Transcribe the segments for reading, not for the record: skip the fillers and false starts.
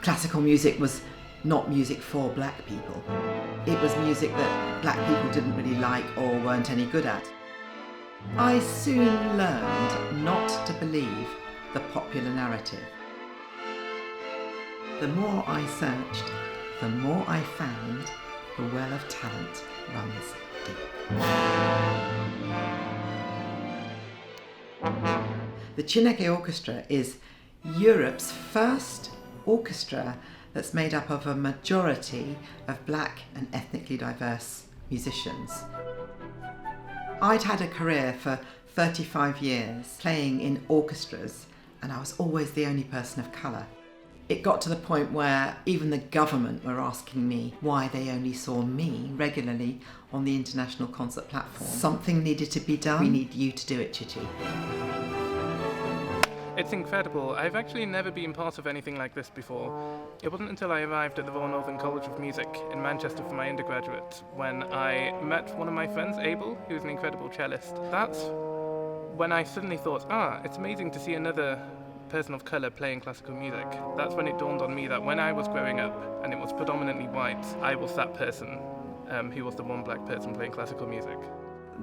Classical music was not music for black people. It was music that black people didn't really like or weren't any good at. I soon learned not to believe the popular narrative. The more I searched, the more I found the well of talent runs deep. The Chineke Orchestra is Europe's first orchestra that's made up of a majority of black and ethnically diverse musicians. I'd had a career for 35 years playing in orchestras, and I was always the only person of colour. It got to the point where even the government were asking me why they only saw me regularly on the international concert platform. Something needed to be done. We need you to do it, Chichi. It's incredible. I've actually never been part of anything like this before. It wasn't until I arrived at the Royal Northern College of Music in Manchester for my undergraduate when I met one of my friends, Abel, who's an incredible cellist. That's when I suddenly thought, it's amazing to see another person of colour playing classical music. That's when it dawned on me that when I was growing up, and it was predominantly white, I was that person who was the one black person playing classical music.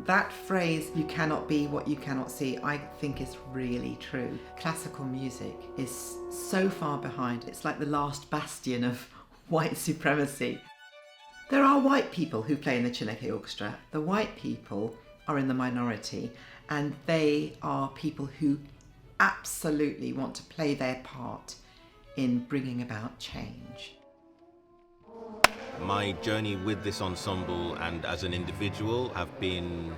That phrase, you cannot be what you cannot see, I think is really true. Classical music is so far behind. It's like the last bastion of white supremacy. There are white people who play in the Chineke Orchestra. The white people are in the minority, and they are people who absolutely want to play their part in bringing about change. My journey with this ensemble and as an individual have been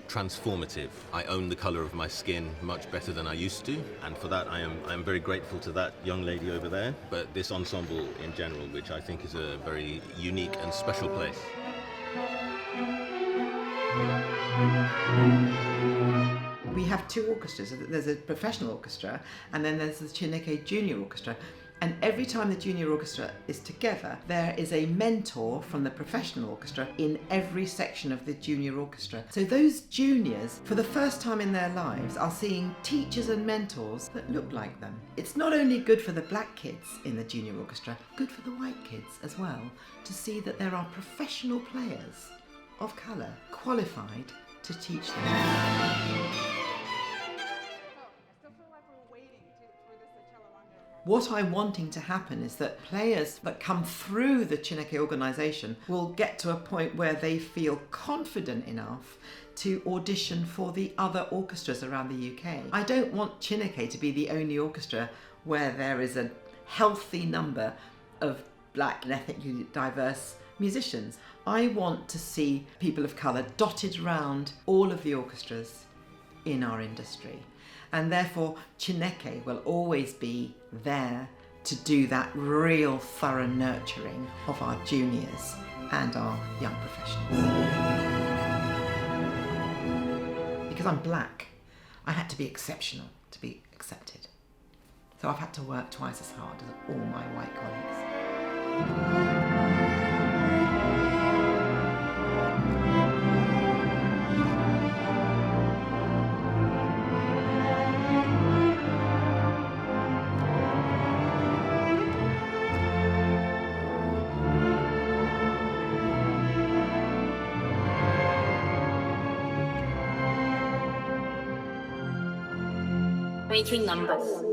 transformative. I own the colour of my skin much better than I used to, and for that I am very grateful to that young lady over there, but this ensemble in general, which I think is a very unique and special place. We have two orchestras. There's a professional orchestra and then there's the Chineke Junior Orchestra. And every time the junior orchestra is together, there is a mentor from the professional orchestra in every section of the junior orchestra. So those juniors, for the first time in their lives, are seeing teachers and mentors that look like them. It's not only good for the black kids in the junior orchestra, good for the white kids as well, to see that there are professional players of colour qualified to teach them. What I'm wanting to happen is that players that come through the Chineke organisation will get to a point where they feel confident enough to audition for the other orchestras around the UK. I don't want Chineke to be the only orchestra where there is a healthy number of black and ethnically diverse musicians. I want to see people of colour dotted around all of the orchestras in our industry. And therefore, Chineke will always be there to do that real thorough nurturing of our juniors and our young professionals. Because I'm black, I had to be exceptional to be accepted. So I've had to work twice as hard as all my white colleagues. Making numbers.